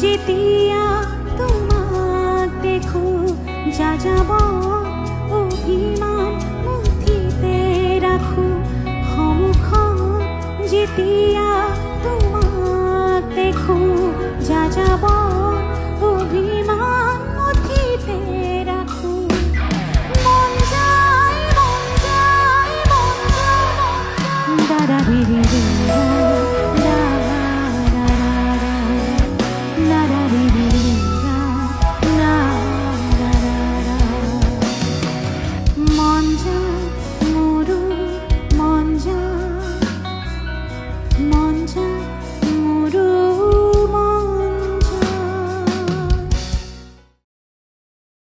যেতিয়া তোমাক দেখো যাযাব অভিমান মুঠিতে ৰাখো সন্মুখত যেতিয়া তোমাক দেখো যাযাব অভিমান মুঠিতে ৰাখো মন যায় দাদা দিদি মন